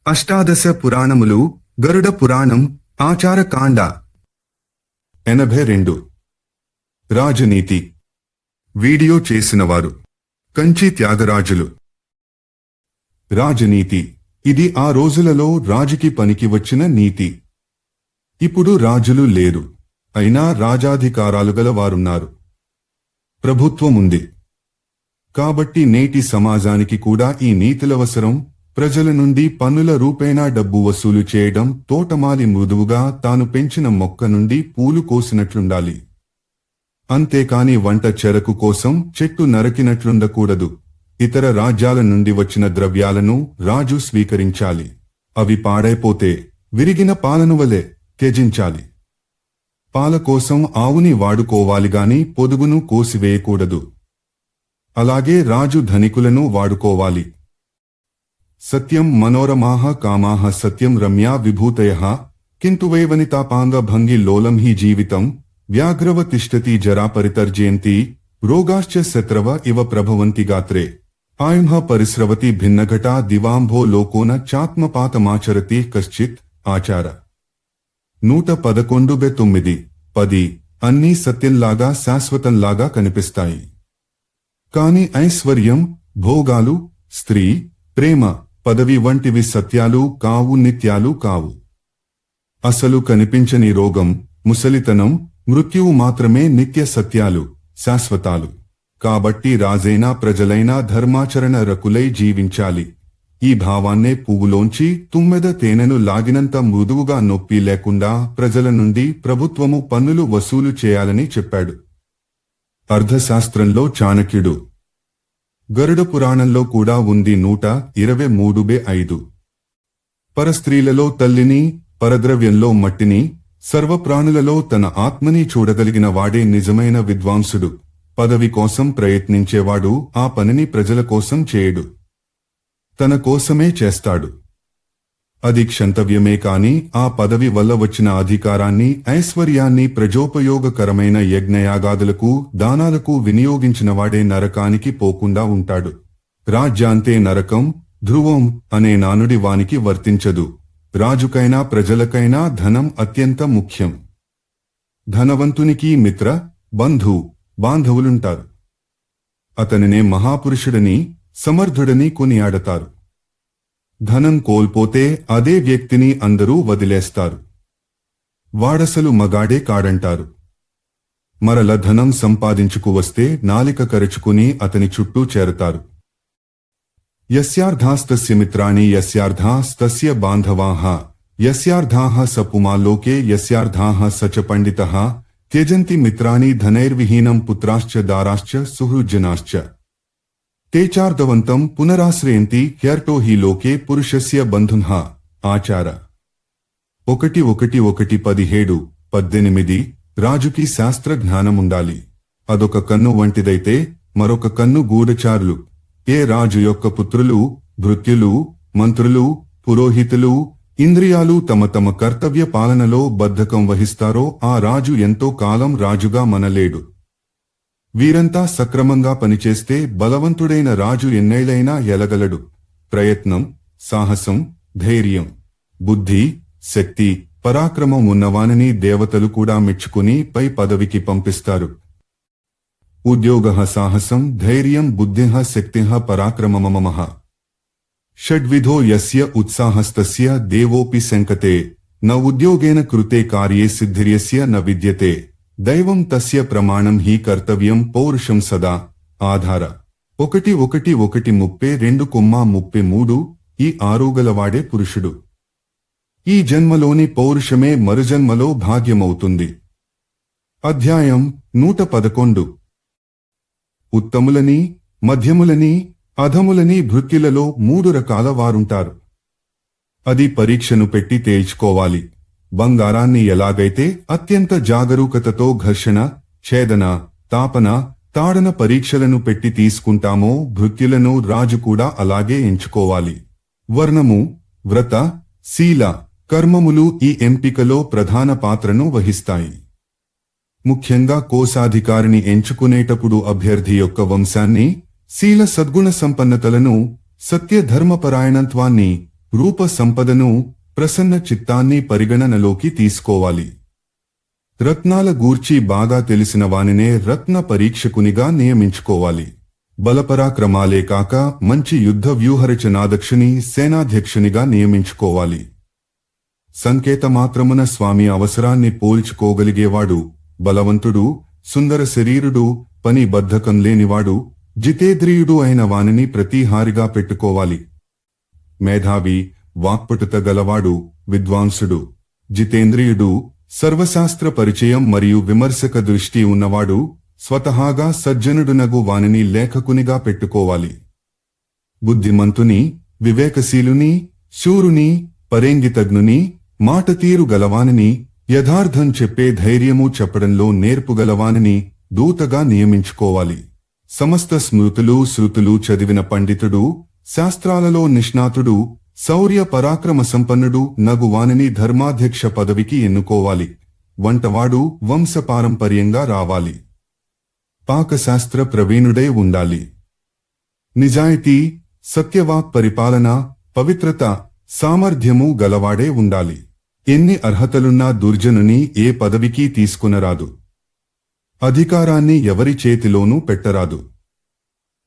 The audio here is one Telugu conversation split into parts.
అష్టాదశ పురాణములు గరుడ పురాణం ఆచారకాండ 82 రాజనీతి వీడియో చేసినవారు కంచి త్యాగరాజులు. రాజనీతి ఇది ఆ రోజులలో రాజుకి పనికి వచ్చిన నీతి. ఇప్పుడు రాజులు లేరు, అయినా రాజాధికారాలు గల వారున్నారు. ప్రభుత్వముంది కాబట్టి నేటి సమాజానికి కూడా ఈ నీతులవసరం. ప్రజల నుండి పన్నుల రూపేణా డబ్బు వసూలు చేయడం, తోటమాలి మృదువుగా తాను పెంచిన మొక్క నుండి పూలు కోసినట్లుండాలి. అంతేకాని వంట చెరకు కోసం చెట్టు నరకినట్లుండకూడదు. ఇతర రాజ్యాల నుండి వచ్చిన ద్రవ్యాలను రాజు స్వీకరించాలి. అవి పాడైపోతే విరిగిన పాలను వలె త్యజించాలి. పాల కోసం ఆవుని వాడుకోవాలిగాని పొదుగును కోసివేయకూడదు. అలాగే రాజు ధనికులను వాడుకోవాలి. సత్యం మనోరమాః కామాః సత్యం రమ్యా విభూతయః కింటు వైవనితాపాంగ భంగి లోలం హి జీవితం వ్యాఘ్రవ తిష్టతి జరా పరితర్జయంతి రోగాశ్చ శత్రవ ఇవ ప్రభవంతి గాత్రే ఆయుః పరిస్రవతి భిన్నఘటా దివాంభో లోకోన చాత్మపాతమాచరతి కశ్చిత్. ఆచార 111:9 10 అన్నీ సత్యంలాగా శాశ్వతంలాగా కనిపిస్తాయి. కాని ఐశ్వర్యం, భోగాలు, స్త్రీ, ప్రేమ, పదవి వంటివి సత్యాలు కావు, నిత్యాలు కావు. అసలు కనిపించని రోగం, ముసలితనం, మృత్యువు మాత్రమే నిత్య సత్యాలు, శాశ్వతాలు. కాబట్టి రాజైనా ప్రజలైనా ధర్మాచరణ రకులై జీవించాలి. ఈ భావాన్నే పువ్వులోంచి తుమ్మెద తేనెను లాగినంత మృదువుగా నొప్పి లేకుండా ప్రజల నుండి ప్రభుత్వము పన్నులు వసూలు చేయాలని చెప్పాడు. అర్థశాస్త్రంలో చాణక్యుడు. గరుడ పురాణంలో కూడా ఉంది 123:5. పరస్త్రీలలో తల్లిని, పరద్రవ్యంలో మట్టిని, సర్వప్రాణులలో తన ఆత్మని చూడగలిగిన వాడే నిజమైన విద్వాంసుడు. పదవి కోసం ప్రయత్నించేవాడు ఆ పనిని ప్రజల కోసం చేయడు, తన కోసమే చేస్తాడు. అది క్షంతవ్యమే కాని ఆ పదవి వల్ల వచ్చిన అధికారాన్ని, ఐశ్వర్యాన్ని ప్రజోపయోగకరమైన యజ్ఞయాగాదులకు, దానాలకు వినియోగించినవాడే నరకానికి పోకుండా ఉంటాడు. రాజ్యాంతే నరకం ధ్రువం అనే నానుడి వానికి వర్తించదు. రాజుకైనా ప్రజలకైనా ధనం అత్యంత ముఖ్యం. ధనవంతునికి మిత్ర, బంధు, బాంధవులుంటారు. అతనినే మహాపురుషుడని, సమర్థుడని కొనియాడతారు. ధనం కోల్పోతే అదే వ్యక్తిని అందరూ వదిలేస్తారు. వాడసలు మగాడే కాడంటారు. మరల ధనం సంపాదించుకువస్తే నాలిక కరుచుకుని అతని చుట్టూ చేరతారు. యస్యార్థాస్తస్య మిత్రాణి యస్యార్థాస్తస్య బాంధవాః యస్యార్థాః స పుమాలోకే యస్యార్థాః స చ పండితః త్యజంతి మిత్రాణి ధనైర్విహీనం పుత్రాశ్చ దారాశ్చ సుహృజ్జనాశ్చ తేచార్ధవంతం పునరాశ్రయంతి హ్యర్టో హి లోకే పురుషస్య బంధున్హ. ఆచార 1:1:17-18. రాజుకి శాస్త్ర జ్ఞానముండాలి. అదొక కన్ను వంటిదైతే మరొక కన్ను గూఢచారులు. ఏ రాజు యొక్క పుత్రులు, భృత్యులు, మంత్రులు, పురోహితులు, ఇంద్రియాలు తమ తమ కర్తవ్య పాలనలో బద్ధకం వహిస్తారో ఆ రాజు ఎంతో కాలం రాజుగా మనలేడు. వీరంతా సక్రమంగా పనిచేస్తే బలవంతుడైన రాజు ఎన్నేళ్లైనా ఎలగలడు. ప్రయత్నం, సాహసం, ధైర్యం, బుద్ధి, శక్తి, పరాక్రమం ఉన్నవానిని దేవతలు కూడా మెచ్చుకుని పై పదవికి పంపిస్తారు. ఉద్యోగః సాహసం ధైర్యం బుద్ధిః శక్తిః పరాక్రమమమః. షడ్విధో యస్య ఉత్సాహస్తస్య దేవోపి శంకతే న ఉద్యోగేన కృతే కార్యే సిద్ధిర్యస్య న విద్యతే దైవం తస్య ప్రమాణం హి కర్తవ్యం పౌరుషం సదా. ఆధార 1:1:32-33. ఈ ఆరోగలవాడే పురుషుడు. ఈ జన్మలోని పౌరుషమే మరుజన్మలో భాగ్యమవుతుంది. అధ్యాయం 111. ఉత్తములని, మధ్యములని, అధములని భృత్యులలో 3 రకాల వారుంటారు. అది పరీక్షను పెట్టి తేల్చుకోవాలి. బంగారాన్ని ఎలాగైతే అత్యంత జాగరూకతతో ఘర్షణ, ఛేదన, తాపన, తాడన పరీక్షలను పెట్టి తీసుకుంటామో భృత్యులను రాజు కూడా అలాగే ఎంచుకోవాలి. వర్ణము, వ్రత, శీల, కర్మములు ఈ ఎంపికలో ప్రధాన పాత్రను వహిస్తాయి. ముఖ్యంగా కోశాధికారిని ఎంచుకునేటప్పుడు అభ్యర్థి యొక్క వంశాన్ని, శీల సద్గుణ సంపన్నతలను, సత్య ధర్మపరాయణత్వాన్ని, రూప సంపదను, ప్రసన్న చిత్తాన్ని పరిగణనలోకి తీసుకోవాలి. రత్నాల గూర్చి బాగా తెలిసిన వానినే రత్న పరీక్షకునిగా నియమించుకోవాలి. బలపరాక్రమాలే కాక మంచి యుద్ధ వ్యూహరచనాదక్షుని సేనాధ్యక్షునిగా నియమించుకోవాలి. సంకేతమాత్రమున స్వామి అవసరాన్ని పోల్చుకోగలిగేవాడు, బలవంతుడు, సుందర శరీరుడు, పని బద్ధకం లేనివాడు, జితేంద్రియుడు అయిన వానిని ప్రతిహారిగా పెట్టుకోవాలి. మేధావి, వాక్పటుత గలవాడు, విద్వాంసుడు, జితేంద్రియుడు, సర్వశాస్త్ర పరిచయం మరియు విమర్శక దృష్టి ఉన్నవాడు, స్వతహాగా సజ్జనుడునగు వానిని లేఖకునిగా పెట్టుకోవాలి. బుద్ధిమంతుని, వివేకశీలుని, శూరుని, పరేంగితజ్ఞుని, మాటతీరు గలవానిని, యథార్థం చెప్పే ధైర్యము చెప్పడంలో నేర్పుగలవానిని దూతగా నియమించుకోవాలి. సమస్త స్మృతులు శృతులు చదివిన పండితుడు, శాస్త్రాలలో నిష్ణాతుడు, శౌర్య పరాక్రమ సంపన్నుడు నగు వానిని ధర్మాధ్యక్ష పదవికి ఎన్నుకోవాలి. వంటవాడు వంశపారంపర్యంగా రావాలి. పాకశాస్త్ర ప్రవీణుడై ఉండాలి. నిజాయితీ, సత్యవాక్ పరిపాలన, పవిత్రత, సామర్థ్యము గలవాడే ఉండాలి. ఎన్ని అర్హతలున్నా దుర్జనుని ఏ పదవికి తీసుకునరాదు. అధికారాన్ని ఎవరి చేతిలోనూ పెట్టరాదు.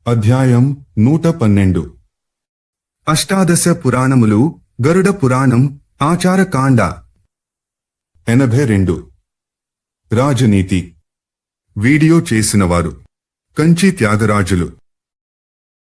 అధ్యాయం 112. అష్టాదశ పురాణములు, గరుడ పురాణం, ఆచారకాండ. 82. రాజనీతి. వీడియో చేసినవారు కంచి త్యాగరాజులు.